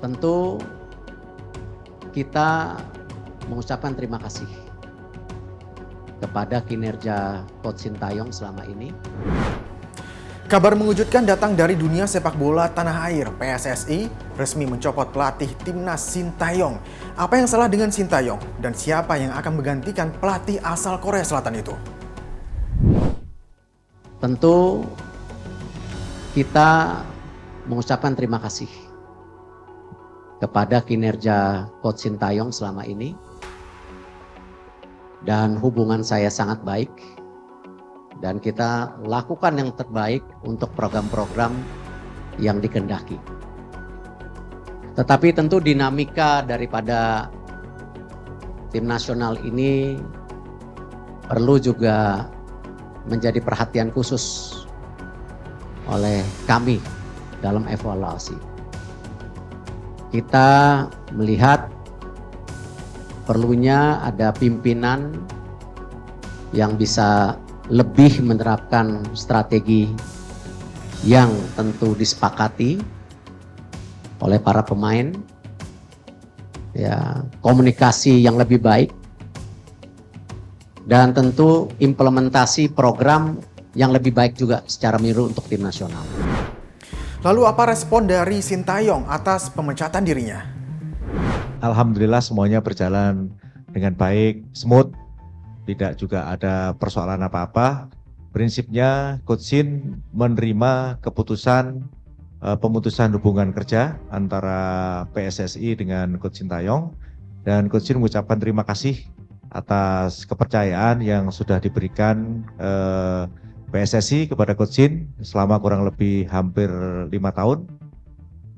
Tentu kita mengucapkan terima kasih kepada kinerja Coach Sintayong selama ini. Kabar mengejutkan datang dari dunia sepak bola tanah air. PSSI resmi mencopot pelatih timnas Sintayong. Apa yang salah dengan Sintayong dan siapa yang akan menggantikan pelatih asal Korea Selatan itu? Tentu kita mengucapkan terima kasih kepada kinerja Coach Sintayong selama ini, dan hubungan saya sangat baik, dan kita lakukan yang terbaik untuk program-program yang dikehendaki. Tetapi tentu dinamika daripada tim nasional ini perlu juga menjadi perhatian khusus oleh kami dalam evaluasi. Kita melihat perlunya ada pimpinan yang bisa lebih menerapkan strategi yang tentu disepakati oleh para pemain, ya, komunikasi yang lebih baik, dan tentu implementasi program yang lebih baik juga secara menyeluruh untuk tim nasional. Lalu apa respon dari Sintayong atas pemecatan dirinya? Alhamdulillah semuanya berjalan dengan baik, smooth, tidak juga ada persoalan apa-apa. Prinsipnya Coach Sin menerima keputusan pemutusan hubungan kerja antara PSSI dengan Coach Sintayong, dan Coach Sin mengucapkan terima kasih atas kepercayaan yang sudah diberikan PSSI kepada Coach Sin selama kurang lebih hampir 5 tahun.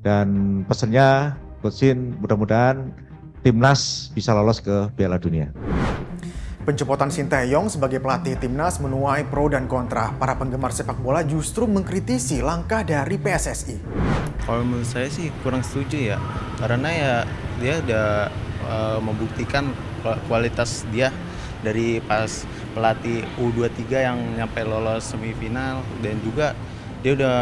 Dan pesannya Coach Sin mudah-mudahan timnas bisa lolos ke Piala Dunia. Pencopotan Sintayong sebagai pelatih timnas menuai pro dan kontra. Para penggemar sepak bola justru mengkritisi langkah dari PSSI. Kalau menurut saya sih kurang setuju ya, karena ya dia udah membuktikan kualitas dia dari pas pelatih U23 yang nyampe lolos semifinal, dan juga dia udah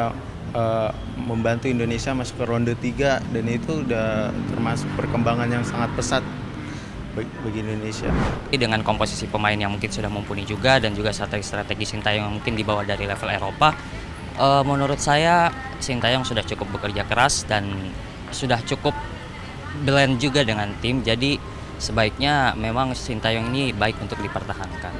membantu Indonesia masuk ke ronde 3, dan itu udah termasuk perkembangan yang sangat pesat bagi Indonesia. Dengan komposisi pemain yang mungkin sudah mumpuni juga, dan juga strategi Sintayong yang mungkin dibawa dari level Eropa, menurut saya Sintayong sudah cukup bekerja keras dan sudah cukup blend juga dengan tim, jadi sebaiknya memang Sintayong ini baik untuk dipertahankan.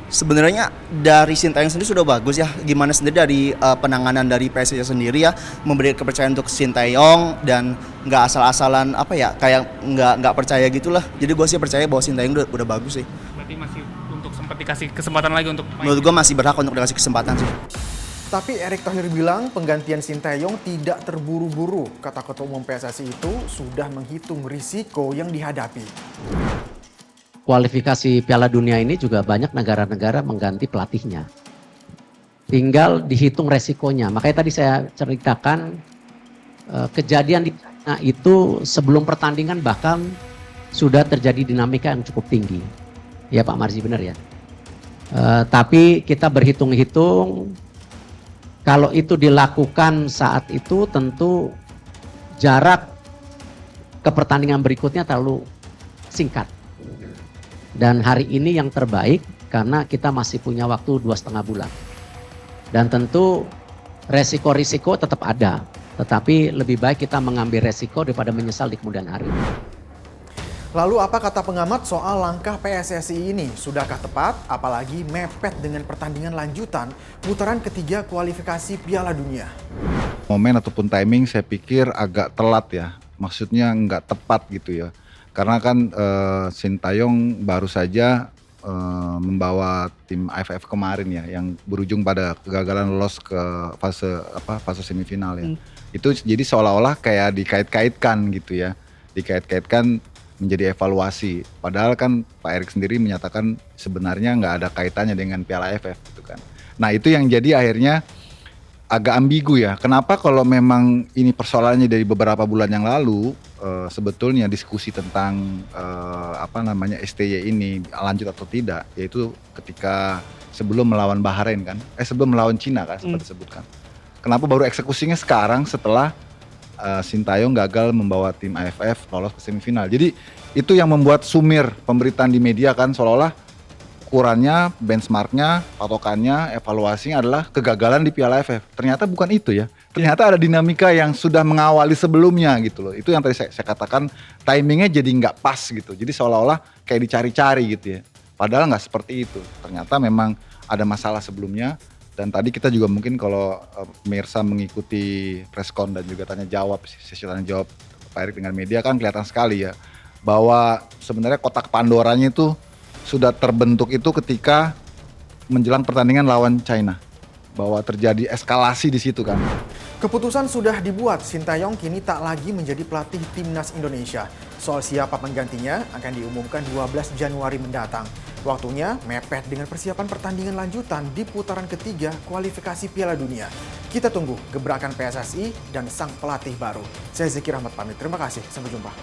Sebenarnya dari Sintayong sendiri sudah bagus ya. Gimana sendiri dari penanganan dari PSSI sendiri ya, memberi kepercayaan untuk Sintayong dan nggak asal-asalan kayak nggak percaya gitulah. Jadi gue sih percaya bahwa Sintayong udah bagus sih. Berarti masih untuk sempat dikasih kesempatan lagi untuk main. Menurut gue masih berhak untuk dikasih kesempatan sih. Tapi Erick Thohir bilang penggantian Sintayong tidak terburu-buru. Kata Ketua Umum PSSI itu sudah menghitung risiko yang dihadapi. Kualifikasi Piala Dunia ini juga banyak negara-negara mengganti pelatihnya. Tinggal dihitung resikonya. Makanya tadi saya ceritakan kejadian di China itu sebelum pertandingan bahkan sudah terjadi dinamika yang cukup tinggi. Ya Pak Marzi, benar ya. Tapi kita berhitung-hitung, kalau itu dilakukan saat itu tentu jarak ke pertandingan berikutnya terlalu singkat. Dan hari ini yang terbaik karena kita masih punya waktu 2,5 bulan. Dan tentu resiko-risiko tetap ada. Tetapi lebih baik kita mengambil resiko daripada menyesal di kemudian hari. Lalu apa kata pengamat soal langkah PSSI ini? Sudahkah tepat? Apalagi mepet dengan pertandingan lanjutan putaran ketiga kualifikasi Piala Dunia. Momen ataupun timing saya pikir agak telat ya. Maksudnya nggak tepat gitu ya. Karena kan Sintayong baru saja membawa tim AFF kemarin ya, yang berujung pada kegagalan lolos ke fase semifinal ya. Itu jadi seolah-olah kayak dikait-kaitkan gitu ya, dikait-kaitkan menjadi evaluasi. Padahal kan Pak Erick sendiri menyatakan sebenarnya nggak ada kaitannya dengan Piala AFF gitu kan. Nah itu yang jadi akhirnya agak ambigu ya. Kenapa kalau memang ini persoalannya dari beberapa bulan yang lalu, sebetulnya diskusi tentang STY ini lanjut atau tidak, yaitu ketika sebelum melawan Bahrain kan, sebelum melawan Cina kan sempat disebutkan. Kenapa baru eksekusinya sekarang setelah Sintayong gagal membawa tim AFF lolos ke semifinal. Jadi itu yang membuat sumir pemberitaan di media kan seolah-olah ukurannya, benchmarknya, patokannya, evaluasinya adalah kegagalan di Piala AFF. Ternyata bukan itu ya. Ternyata ada dinamika yang sudah mengawali sebelumnya gitu loh. Itu yang tadi saya katakan timingnya jadi nggak pas gitu. Jadi seolah-olah kayak dicari-cari gitu ya. Padahal nggak seperti itu. Ternyata memang ada masalah sebelumnya. Dan tadi kita juga mungkin kalau pemirsa mengikuti preskon dan juga tanya jawab, sesi tanya jawab Pak Erick dengan media kan kelihatan sekali ya. Bahwa sebenarnya kotak Pandoranya itu sudah terbentuk itu ketika menjelang pertandingan lawan China. Bahwa terjadi eskalasi di situ kan. Keputusan sudah dibuat, Sintayong kini tak lagi menjadi pelatih timnas Indonesia. Soal siapa penggantinya akan diumumkan 12 Januari mendatang. Waktunya mepet dengan persiapan pertandingan lanjutan di putaran ketiga kualifikasi Piala Dunia. Kita tunggu gebrakan PSSI dan sang pelatih baru. Saya Zeki Rahmat pamit, terima kasih, sampai jumpa.